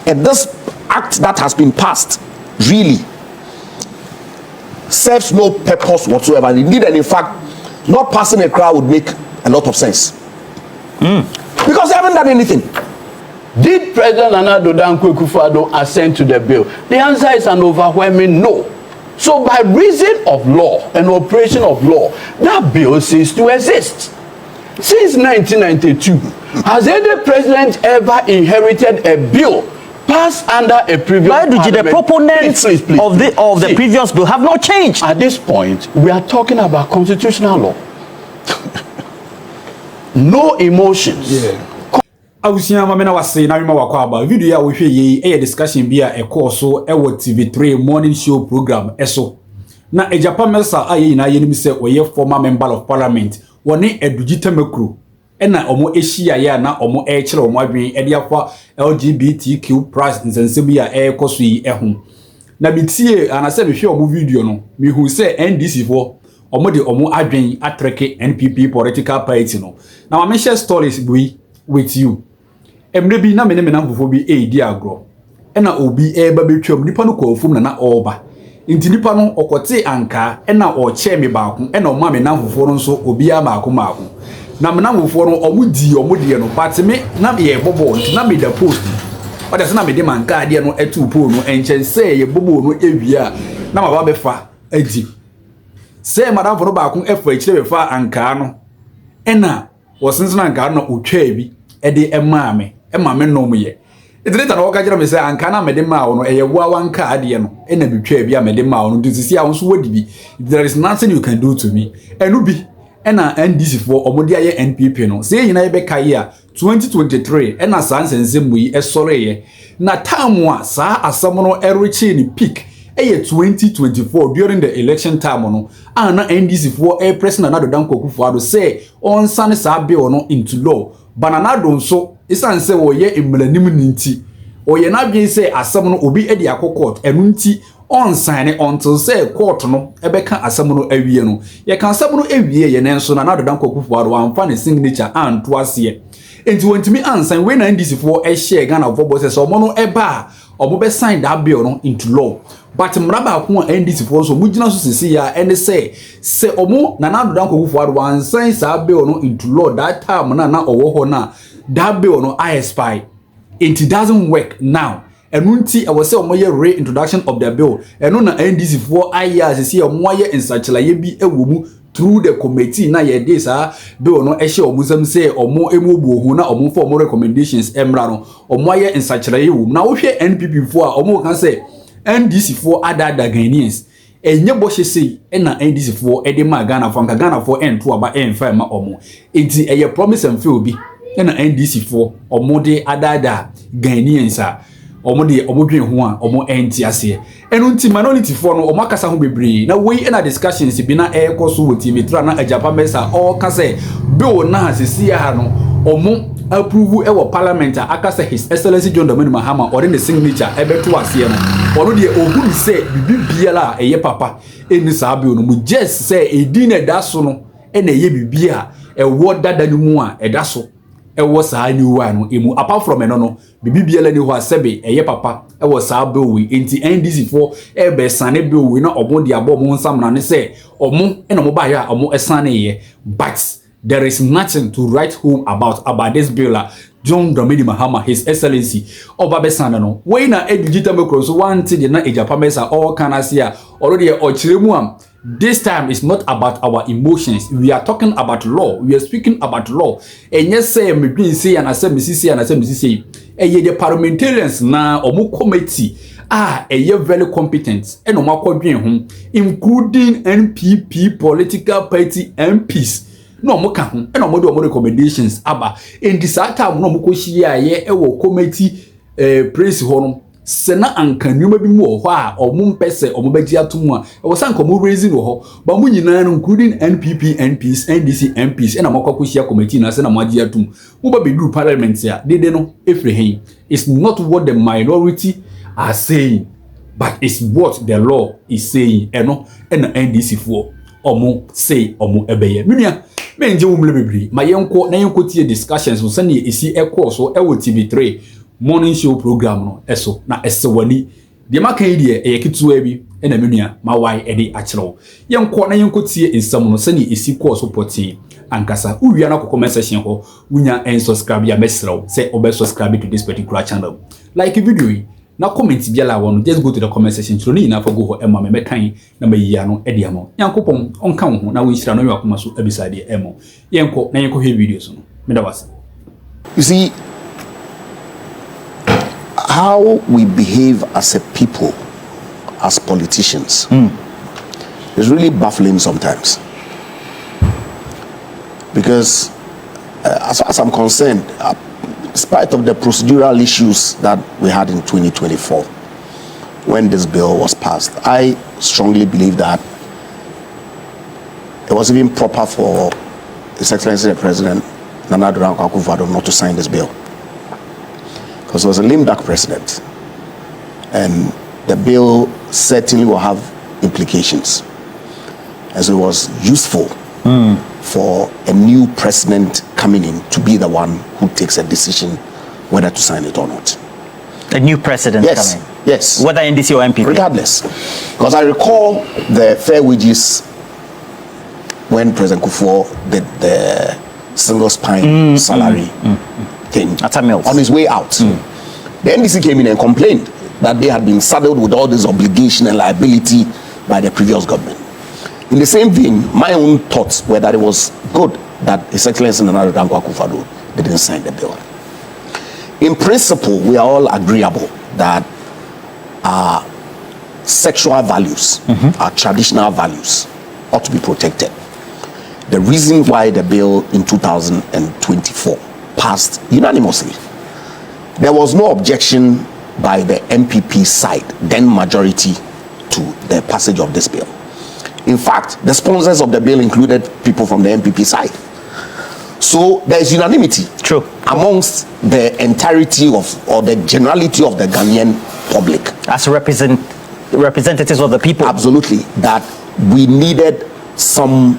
And this act that has been passed really serves no purpose whatsoever. Indeed, and in fact, not passing a crowd would make a lot of sense. Because they haven't done anything. Did President Akufo-Addo assent to the bill? The answer is an overwhelming no. So by reason of law and operation of law, that bill ceased to exist. Since 1992, has any president ever inherited a bill passed under a previous Why do the proponents please. of the previous bill have not changed? At this point, we are talking about constitutional law. No emotions. Yeah. Awusia mamena wase na wima wakwa aba video ya wohwe ye discussion bi a so ewo TV3 morning show program eso na Egyapa Merser aye na ye nim se oye former member of parliament woni EDUDZI TAMAKLOE na omo ehia ya na omo kire omo adwen de afa LGBTQ plus nsensem ya ekoso yi ehun na bitie anase me hwe omo video no me hu se NDC fo omo de omo adwen atreke NPP political party no na ma share stories bi with you. Emre bi na me na mfofo bi di agro na obi ba betwam nipa no kwafum na oba nti nipa no okote anka na o che me baako na o ma me na mfofo no nso obi a maako na me na mfofo no omo de no but me na ye bobo nti na me da post o da se na me de manka de no etu po no enchen se ye bobo no ewia na ma ba be fa adi se madam fo no baako efa ekire be fa anka no na wo sensena anka no otwa bi de emame no mu ye edireta na woka jira me se anka na mede ma wo no eye wo awanka ade no na bitwa bi a mede ma wo no dusisi a wo so wodi bi there is nothing you can do to me enu bi na NDC for omode aye NPP no se nyina ye beka ye a 2023 na sansensem mu yi esore ye na time a saa asam no erechi ni peak eye 2024 during the election time no na NDC for president Akufo-Addo say on sane saa bill no into law banana don so isan se wo ye emlanim ninti oye na dwen se asam no obi edi akokot enu nti on sign until say court no ebeka asam no awie no ye kan asam no awie ye nenso na Akufo-Addo amfa ne signature anto ase enti wontimi ansan we na NDC for share Ghana for bosses omo no eba omo be sign that bill no into law but mraba ko NDC for so mugina so sisi ya ene se omo na Akufo-Addo ansan sa bill no into law that time na owo ho na that bill no I spy it doesn't work now enunti I was say omo ye reintroduction of the bill eno na NDC for aya sisi omo ye insachelaye bi ewo mu through the committee na ye dey sa bill no ehye omo sam say omo emobu ohu na omo for omo recommendations emra no omo ye insachelaye wo na wo hwe NPP for omo kan say NDC for other Ghanaians enye bo hye na NDC for edema Ghana for ento aba emfa ma omo enti eye promise and fail bi na NDC for omo de other Ghanaians a omo de omo dwen ho a omo enti ase eno nti minority for no omo akasa ho bebre na we na discussions bi na ekoso wo TV3 na Egyapa Merser all ka say bill na asisi ha no omo approve ewo parliament akasa His Excellency Dramani Mahama or in the signature ebeto ase no ono de ohuru say bibia eye papa eni sa bill no mu just say edin eda so no na eye bibia ewo dada ni mu a eda so ewo saa ni wa no emu apart from eno no bibia la ni ho asebe eye papa ewo saa bill we enti NDC for ebe sane bill we na omo de abo mo nsam na ne say omo na mo ba ya omo esane ye but there is nothing to write home about this bill. John Dramani Mahama, His Excellency, Oba Besana no. When na EDUDZI TAMAKLOE so one thing na Egyapa Merser all can asia already ochiremu. This time is not about our emotions. We are talking about law. We are speaking about law. And yes, say me bin say and I say me say and I say me say. The parliamentarians na omo committee eye very competent. And omo akwadwen ho, including NPP political party MPs. No mo ka ho e no mo do mo recommendations aba in this time no mo ko hia ye e wo committee praise ho no se na anka nyuma bi mu ho a omo mpese omo bagi atum a e wo san ko mo raising ho ba mo nyina no including NPP MPs NDC MPs e na mo ko hia committee na se na mo agi atum mo ba be do parliament ya dede no efrehin it's not what the minority are saying but it's what the law is saying eno na NDC for omo say omo ebeye menua menje wo mle bebri ma yenko na yenko tie discussions so sane esi ekọ so ewo TV3 morning show program no eso na esewani de maka ide eyekitu bi na menua mawai ede achiro yenko na yenko tie nsam no sani esi ko support ankasa uwia na comment section ho unya subscribe ya mesrew say obe subscribe to this particular channel like video yi na comment biala won just go to the comment section tro ni na fa go ho ema me mekan na mayiya no ede amo yankopon onka ho na wo nhira no yakoma so abisade emo yenko na yenko he videos no me da was. You see, how we behave as a people, as politicians, is really baffling sometimes. Because, as far as I'm concerned, in spite of the procedural issues that we had in 2024, when this bill was passed, I strongly believe that it was even proper for His Excellency the President, Nana Akufo-Addo, not to sign this bill. Because it was a lame duck president. And the bill certainly will have implications. As it was useful for a new president coming in to be the one who takes a decision whether to sign it or not. A new president coming? Yes. Whether NDC or NPP? Regardless. Because I recall the fair wages when President Akufo did the single spine salary thing on his way out. The NDC came in and complained that they had been saddled with all this obligation and liability by the previous government. In the same vein, my own thoughts were that it was good that His Excellency Nana Akufo-Addo didn't sign the bill. In principle, we are all agreeable that our sexual values, our traditional values, ought to be protected. The reason why the bill in 2024 passed unanimously, there was no objection by the NPP side, then majority, to the passage of this bill. In fact, the sponsors of the bill included people from the NPP side. So there is unanimity amongst the entirety of, or the generality of the Ghanaian public. As representatives of the people. Absolutely. That we needed some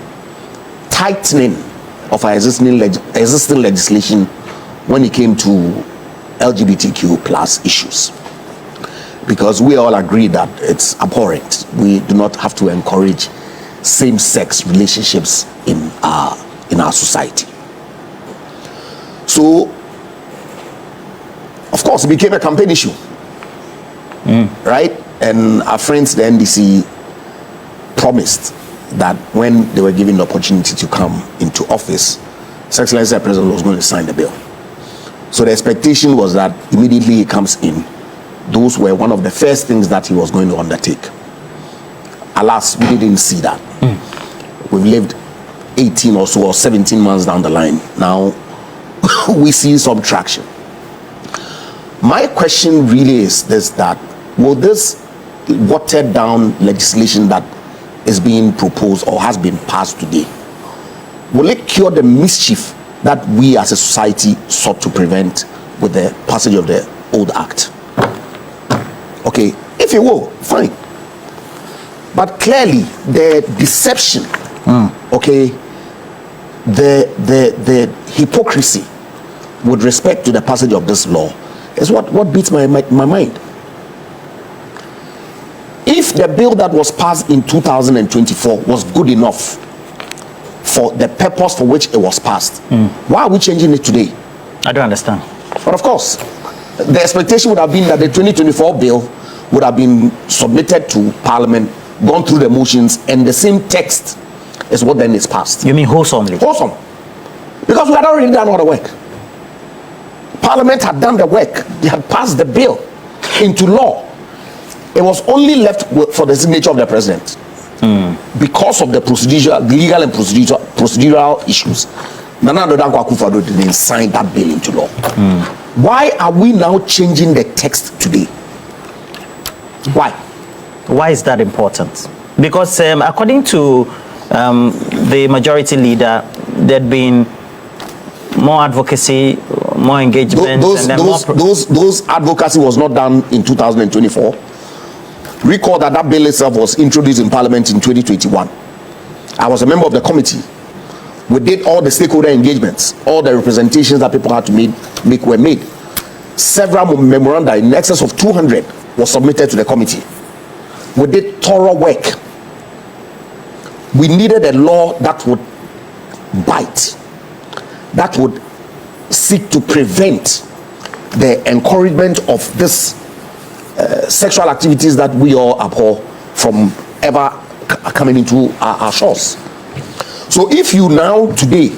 tightening of our existing legislation when it came to LGBTQ plus issues. Because we all agree that it's abhorrent. We do not have to encourage same-sex relationships in our society. So, of course, it became a campaign issue, right? And our friends, the NDC, promised that when they were given the opportunity to come into office, His Excellency the President was going to sign the bill. So the expectation was that immediately he comes in, those were one of the first things that he was going to undertake. Alas, we didn't see that. We've lived 18 or so or 17 months down the line. Now, we see some traction. My question really is this, that will this watered down legislation that is being proposed or has been passed today, will it cure the mischief that we as a society sought to prevent with the passage of the old act? Okay, if it will, fine. But clearly the deception, okay, the hypocrisy with respect to the passage of this law is what beats my mind. If the bill that was passed in 2024 was good enough for the purpose for which it was passed, why are we changing it today? I don't understand. But of course, the expectation would have been that the 2024 bill would have been submitted to Parliament, gone through the motions, and the same text is what then is passed. You mean wholesomely? Wholesome. Because we had already done all the work. Parliament had done the work. They had passed the bill into law. It was only left for the signature of the president. Because of the legal and procedural issues, Nana Akufo-Addo didn't sign that bill into law. Why are we now changing the text today? Why? Why is that important? Because according to the majority leader, there'd been more advocacy, more engagement. Those advocacy was not done in 2024. Recall that bill itself was introduced in Parliament in 2021. I was a member of the committee. We did all the stakeholder engagements, all the representations that people had to make were made. several memoranda in excess of 200 was submitted to the committee. We did thorough work. We needed a law that would bite, that would seek to prevent the encouragement of this sexual activities that we all abhor from ever coming into our shores. So if you now today,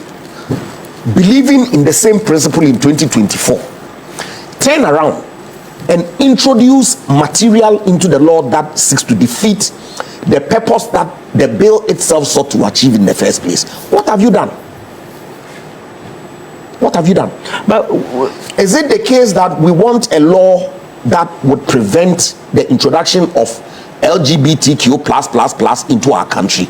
believing in the same principle in 2024, turn around and introduce material into the law that seeks to defeat the purpose that the bill itself sought to achieve in the first place, what have you done? What have you done? But is it the case that we want a law that would prevent the introduction of LGBTQ++ into our country,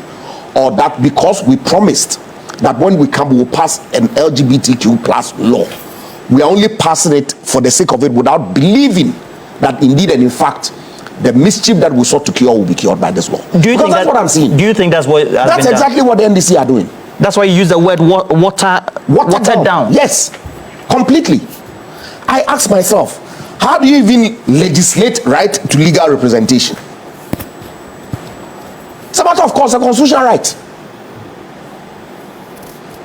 or that because we promised that when we come we will pass an LGBTQ+ law, we are only passing it for the sake of it without believing that indeed and in fact the mischief that we sought to cure will be cured by this law? Do you think that's what I'm seeing? Do you think that's what that's exactly what the NDC are doing? That's why you use the word watered down. Yes, completely. I ask myself, how do you even legislate right to legal representation? It's a matter of course, a constitutional right.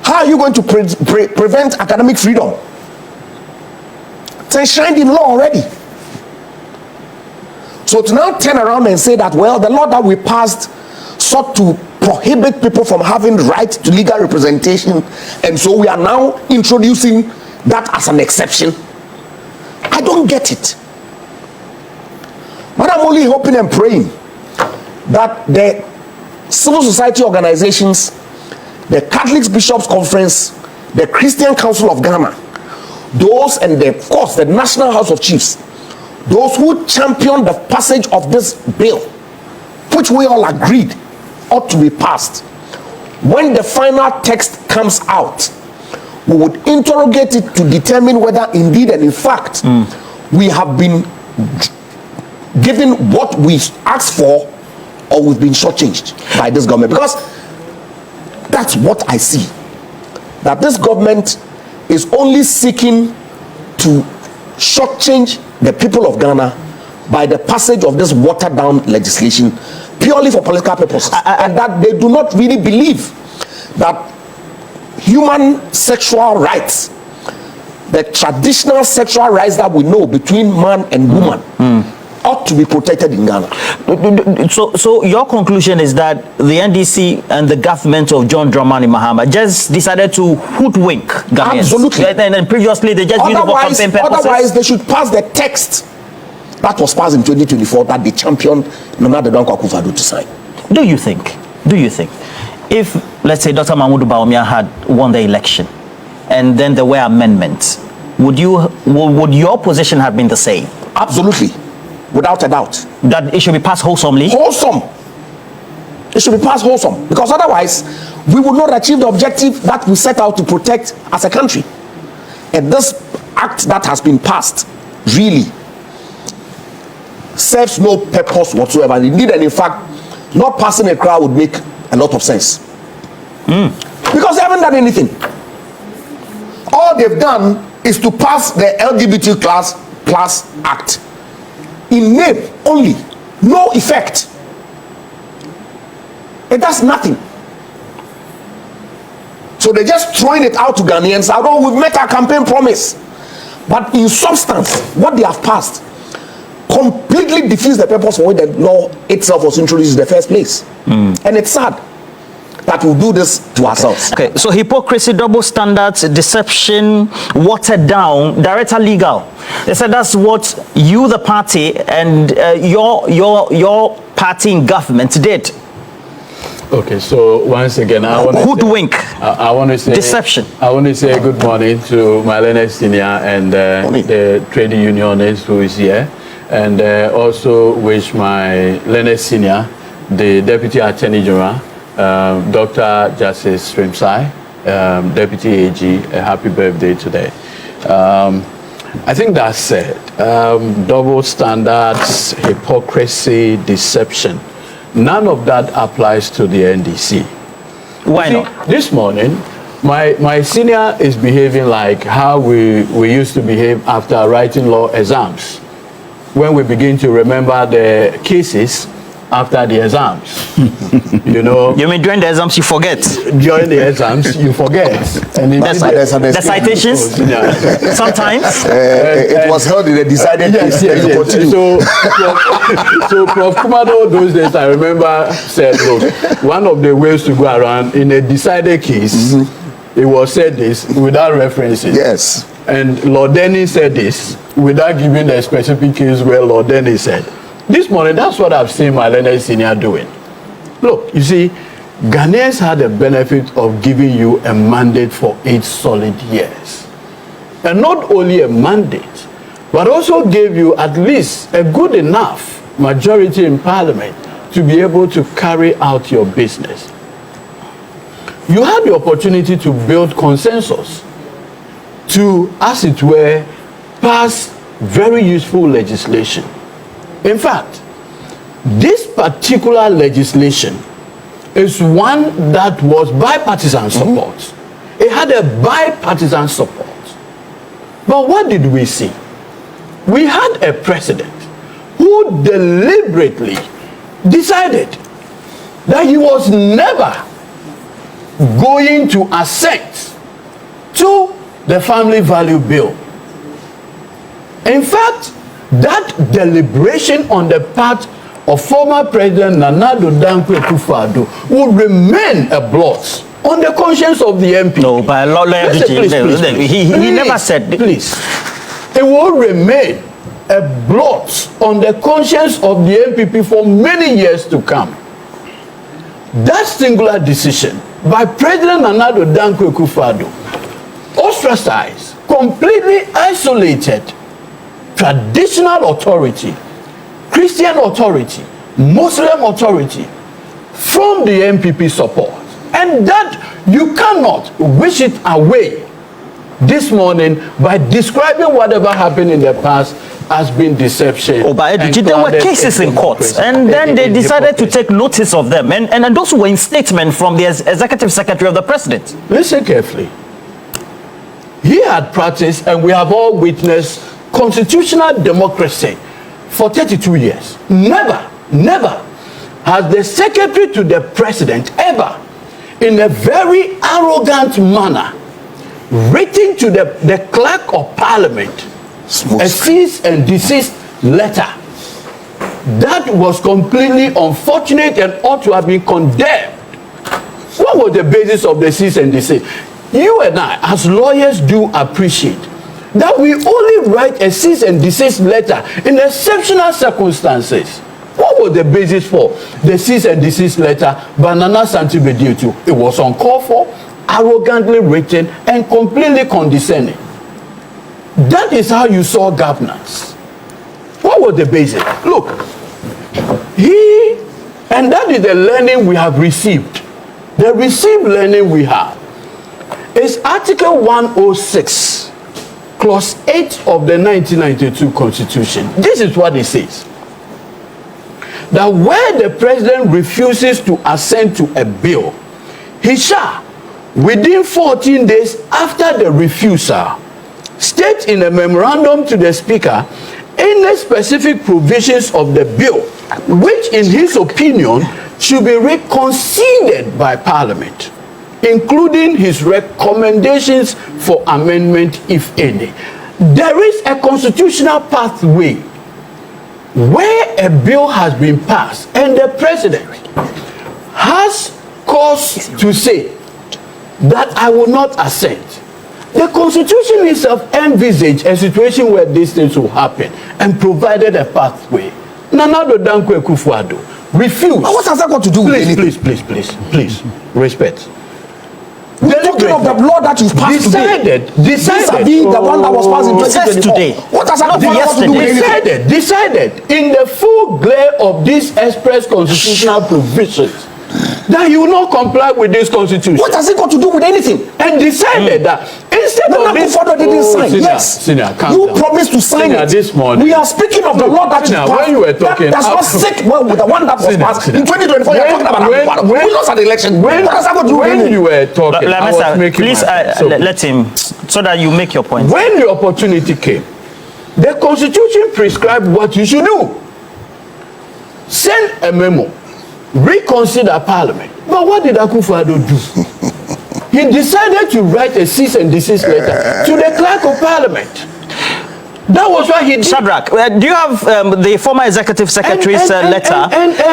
How are you going to prevent academic freedom? It's enshrined in law already. So to now turn around and say that, well, the law that we passed sought to prohibit people from having right to legal representation, and so we are now introducing that as an exception. I don't get it. But I'm only hoping and praying that the civil society organizations, the Catholic Bishops' Conference, the Christian Council of Ghana, those and of course the National House of Chiefs, those who championed the passage of this bill, which we all agreed ought to be passed, when the final text comes out, we would interrogate it to determine whether indeed and in fact we have been given what we asked for, or we've been shortchanged by this government. Because that's what I see, that this government is only seeking to shortchange the people of Ghana by the passage of this watered down legislation purely for political purposes, and that they do not really believe that human sexual rights, the traditional sexual rights that we know between man and woman, ought to be protected in Ghana. So your conclusion is that the NDC and the government of John Dramani Mahama just decided to hoodwink Ghanaians? Absolutely. And then previously they just used it for campaign purposes? Otherwise they should pass the text that was passed in 2024 that they championed Akufo-Addo to sign. Do you think if, let's say, Dr. Mahmoud Bawumia had won the election and then there were amendments, would your position have been the same? Absolutely, without a doubt. That it should be passed wholesomely? Wholesome. It should be passed wholesome, because otherwise we would not achieve the objective that we set out to protect as a country. And this act that has been passed really serves no purpose whatsoever. Indeed, and in fact, not passing a crowd would make a lot of sense. Because they haven't done anything. All they've done is to pass the LGBT class act in name only, no effect. It does nothing. So they're just throwing it out to Ghanaians. Although we've met our campaign promise, but in substance, what they have passed completely defeats the purpose for which the law itself was introduced in the first place. And it's sad that we'll do this to ourselves. Okay, so hypocrisy, double standards, deception, watered down, director legal. They said that's what you, the party, and your party in government did. Okay, so once again, I want to say deception. I want to say good morning to my learned senior and the trade unionist who is here, and also wish my learned senior, the Deputy Attorney General, Dr. Justice Rimsai, Deputy AG, a happy birthday today. I think that's said. Double standards, hypocrisy, deception. None of that applies to the NDC. Why not? This morning, My senior is behaving like how we used to behave after writing law exams, when we begin to remember the cases after the exams. You know. You mean during the exams you forget? During the exams you forget. And the citations. Yeah. Sometimes. It was held in a decided case. Yes. So Prof. Kumado those days I remember said, look, one of the ways to go around in a decided case, it was said this without references. Yes. And Lord Dennis said this without giving the specific case where Lord Dennis said. This morning, that's what I've seen my learned senior doing. Look, you see, Ghanaians had the benefit of giving you a mandate for 8 solid years. And not only a mandate, but also gave you at least a good enough majority in parliament to be able to carry out your business. You had the opportunity to build consensus, to, as it were, pass very useful legislation. In fact, this particular legislation is one that was bipartisan support. It had a bipartisan support. But what did we see? We had a president who deliberately decided that he was never going to assent to the family value bill. In fact, that deliberation on the part of former President Nana Addo Akufo-Addo will remain a blot on the conscience of the MP. No, but he never said. Please, it will remain a blot on the conscience of the NPP for many years to come. That singular decision by President Nana Addo Akufo-Addo ostracized, completely isolated traditional authority, Christian authority, Muslim authority from the NPP support. And that you cannot wish it away this morning by describing whatever happened in the past as being deception. Oh, but there were cases in courts, and then they decided to take notice of them. And those were in statement from the executive secretary of the president. Listen carefully. He had practiced, and we have all witnessed, constitutional democracy for 32 years. Never has the secretary to the president ever, in a very arrogant manner, written to the clerk of parliament a cease and desist letter that was completely unfortunate and ought to have been condemned. What was the basis of the cease and desist? You and I, as lawyers, do appreciate that we only write a cease and desist letter in exceptional circumstances. What was the basis for the cease and desist letter by Nana Santi-Bediutu? It was uncalled for, arrogantly written, and completely condescending. That is how you saw governance. What was the basis? Look, and that is the learning we have received. The received learning we have is Article 106. Clause 8 of the 1992 Constitution. This is what it says. That where the president refuses to assent to a bill, he shall, within 14 days after the refusal, state in a memorandum to the Speaker any specific provisions of the bill which, in his opinion, should be reconsidered by Parliament, including his recommendations for amendment, if any. There is a constitutional pathway where a bill has been passed and the president has cause to say that I will not assent. The Constitution itself envisaged a situation where these things will happen and provided a pathway. Nana Addo Akufo-Addo refused. But what has that got to do with anything? Please, respect. We're talking of the law that you've passed today. Decided. The one that was passed in 2024. Today. What has that got to do with anything? Decided in the full glare of these express constitutional provisions that you will not comply with this constitution. What has it got to do with anything? And decided that instead said Akufo-Addo didn't sign. Senior, Yes. Senior, you promised to sign Senior, it. This morning. We are speaking of the law that Senior, you passed. when you were talking, That's not sick. Well, with the one that was Senior, passed Senior. in 2024. You're talking about Akufo-Addo. We lost an election. When you were talking, I was making please let him, so that you make your point. When the opportunity came, the Constitution prescribed what you should do. Send a memo, reconsider Parliament. But what did Akufo-Addo do? He decided to write a cease and desist letter to the clerk of Parliament. That was what he did. Shadrach, do you have the former executive secretary's letter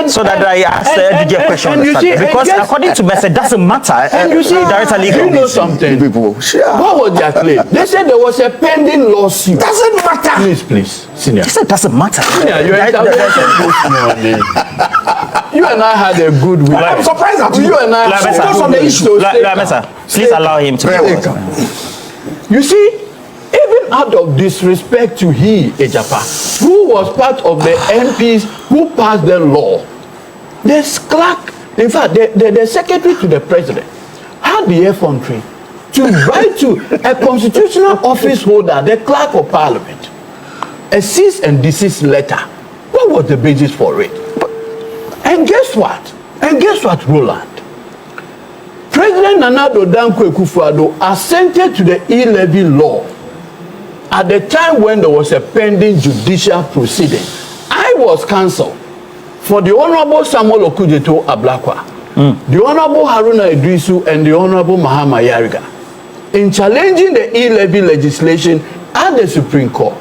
so that I asked the question on the subject? Because according to Mercer, it doesn't matter. And you see, Director legal. you know something? People, sure. What was their claim? They said there was a pending lawsuit. Doesn't matter. Please, Senior. He said it doesn't matter. Senior, you You and I had a good week. I'm surprised at you. You and I had because of the issue. Please allow him to. You see, even out of disrespect to Egyapa, who was part of the MPs who passed the law, the clerk, in fact, the secretary to the president had the effrontery to write to a constitutional office holder, the clerk of parliament, a cease and desist letter. What was the basis for it? And guess what? Roland? President Nana Akufo-Addo assented to the e-levy law at the time when there was a pending judicial proceeding. I was counsel for the Honorable Samuel Okudzeto Ablakwa, the Honorable Haruna Idrisu, and the Honorable Mahama Yariga in challenging the e-levy legislation at the Supreme Court.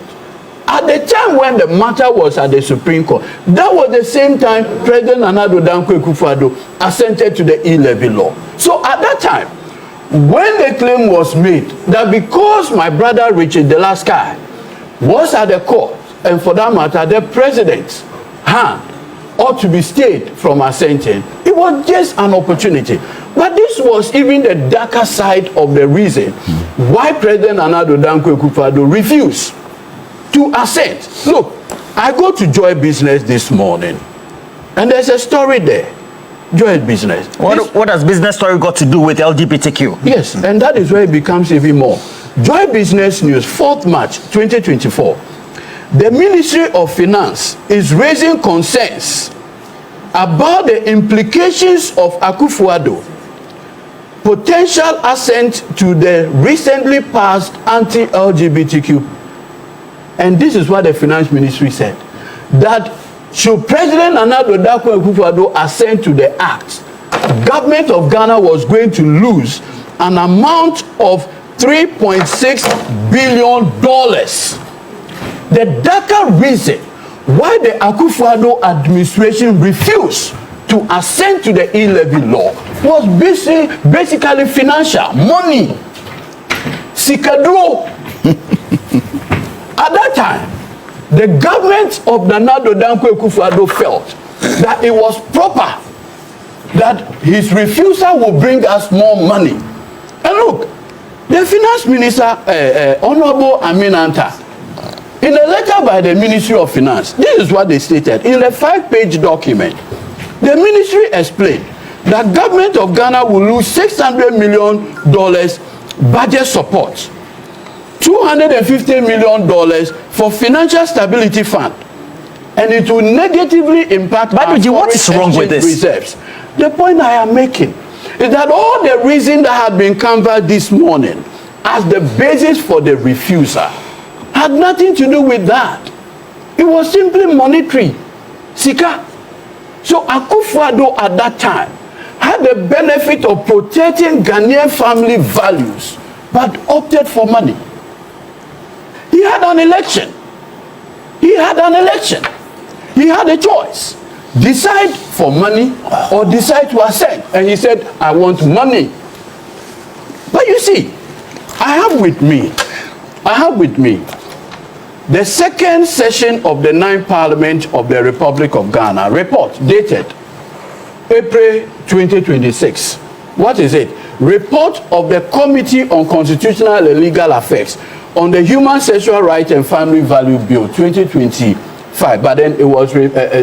At the time when the matter was at the Supreme Court, that was the same time President Nana Akufo-Addo assented to the e-levy law. So at that time, when the claim was made that because my brother Richard Delasky was at the court, and for that matter, the president's hand ought to be stayed from assenting, it was just an opportunity. But this was even the darker side of the reason why President Nana Akufo-Addo refused to assent. Look, I go to Joy Business this morning, and there's a story there. Joy Business. What has business story got to do with LGBTQ? Yes, and that is where it becomes even more. Joy Business News, 4th March 2024. The Ministry of Finance is raising concerns about the implications of Akufo-Addo potential assent to the recently passed anti-LGBTQ. And this is what the Finance Ministry said, that should President Nana Akufo-Addo assent to the act, government of Ghana was going to lose an amount of $3.6 billion. The darker reason why the Akufo-Addo administration refused to assent to the e-levy law was basically financial, money, sikaduro. At that time, the government of Nana Akufo-Addo felt that it was proper that his refusal will bring us more money. And look, the finance minister, Honorable Aminanta, in a letter by the Ministry of Finance, this is what they stated. In a 5-page document, the ministry explained that government of Ghana will lose $600 million budget support, $250 million for financial stability fund, and it will negatively impact our what is wrong with this? Reserves. The point I am making is that all the reason that had been canvassed this morning as the basis for the refusal had nothing to do with that. It was simply monetary. Sika. So Akufo-Addo at that time had the benefit of protecting Ghanaian family values, but opted for money. He had an election. He had a choice. Decide for money or decide to assent. And he said, I want money. But you see, I have with me the second session of the 9th Parliament of the Republic of Ghana report dated April 2026. What is it? Report of the Committee on Constitutional and Legal Affairs on the Human Sexual Rights and Family Value Bill 2025, but then it was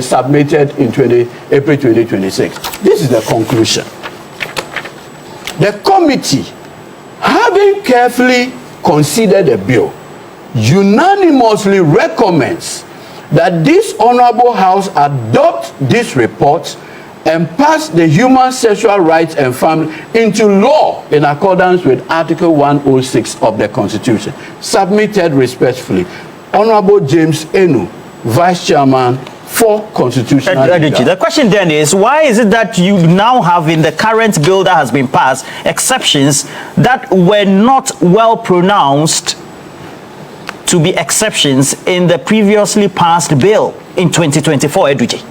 submitted in April 2026. This is the conclusion. The committee, having carefully considered the bill unanimously recommends that this honorable house adopt this report and pass the Human Sexual Rights and Family into law in accordance with Article 106 of the Constitution. Submitted respectfully, Honorable James Enu, Vice Chairman for Constitutional Legal. The question then is, why is it that you now have in the current bill that has been passed exceptions that were not well pronounced to be exceptions in the previously passed bill in 2024, Edudzi?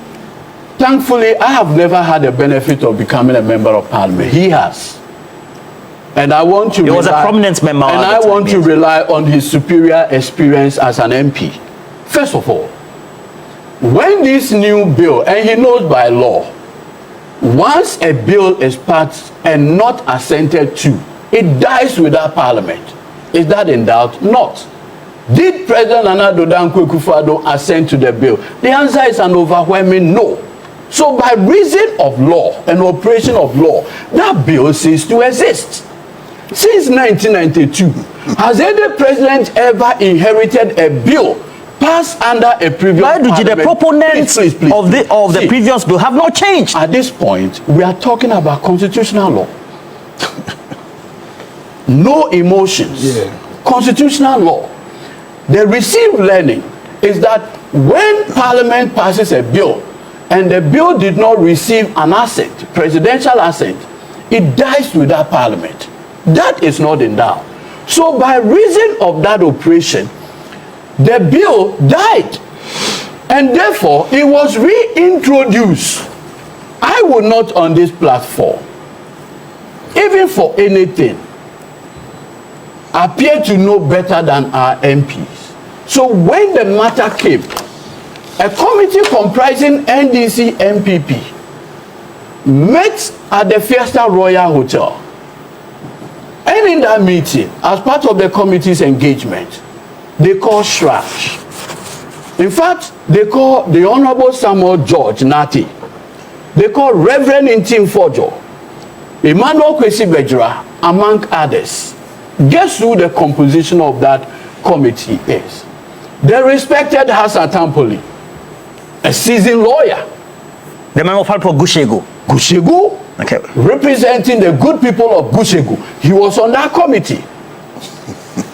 Thankfully, I have never had the benefit of becoming a member of parliament. He has. And I want to He was a prominent member. And I want to rely on his superior experience as an MP. First of all, when this new bill, and he knows by law, once a bill is passed and not assented to, it dies without parliament. Is that in doubt? Not. Did President Akufo-Addo assent to the bill? The answer is an overwhelming no. So by reason of law and operation of law, that bill ceased to exist. Since 1992, has any president ever inherited a bill passed under a previous parliament? Why do the proponents of the previous bill have not changed? At this point, we are talking about constitutional law. No emotions. Yeah. Constitutional law. The received learning is that when parliament passes a bill and the bill did not receive an assent, presidential assent, it dies without parliament. That is not in doubt. So by reason of that operation, the bill died, and therefore it was reintroduced. I would not on this platform, even for anything, appear to know better than our MPs. So when the matter came, a committee comprising NDC NPP met at the Fiesta Royal Hotel. And in that meeting, as part of the committee's engagement, they called Shrash. In fact, they called the Honorable Samuel George Nati. They called Reverend Intim Fojo, Emmanuel Kwesi Bejra, among others. Guess who the composition of that committee is? The respected Hassan Tampoli, a seasoned lawyer. The member for Gushegu. Gushegu, okay, representing the good people of Gushegu. He was on that committee.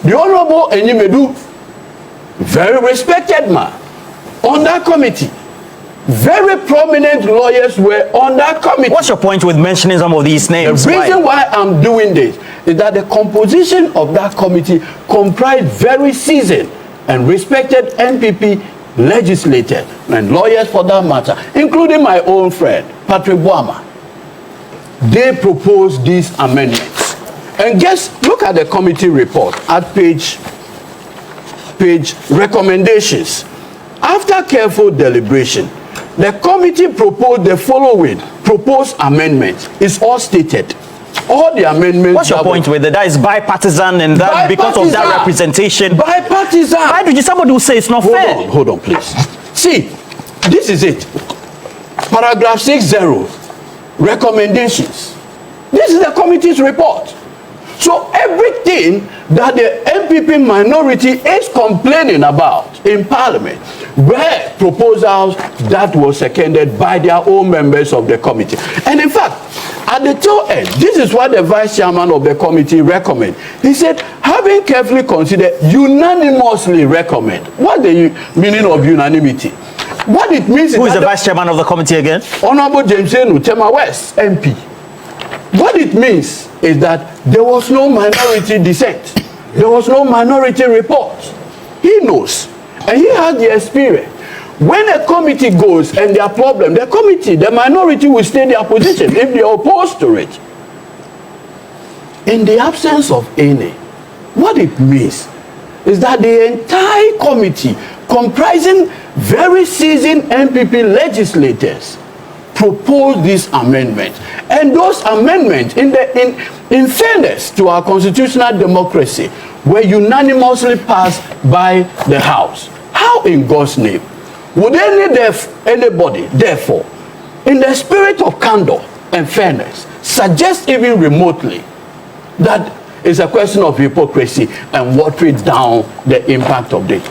The Honorable Enyimedu, very respected man, on that committee. Very prominent lawyers were on that committee. What's your point with mentioning some of these names? The reason why I'm doing this is that the composition of that committee comprised very seasoned and respected NPP legislators and lawyers for that matter, including my own friend, Patrick Boama. They proposed these amendments. And look at the committee report at page recommendations. After careful deliberation, the committee proposed the following proposed amendments. It's all stated. All the amendments. What's your point with it? That is bipartisan, and that because of that representation. Bipartisan. Why did somebody who say it's not fair? Hold on, please. See, this is it. Paragraph 60, recommendations. This is the committee's report. So everything that the NPP minority is complaining about in Parliament were proposals that were seconded by their own members of the committee. And in fact, at the tail end, this is what the vice chairman of the committee recommended. He said, having carefully considered, unanimously recommend. What's the meaning of unanimity? What it means is who is the vice chairman of the committee again? Honorable James Enu, Tema West, MP. What it means is that there was no minority dissent. There was no minority report. He knows. And he has the experience. When a committee goes and there are problems, the minority will stay their position if they are opposed to it. In the absence of any, what it means is that the entire committee, comprising very seasoned NPP legislators, proposed this amendment. And those amendments, in fairness to our constitutional democracy, were unanimously passed by the House. How in God's name would anybody, therefore, in the spirit of candor and fairness, suggest even remotely that It's a question of hypocrisy and watering down the impact of it.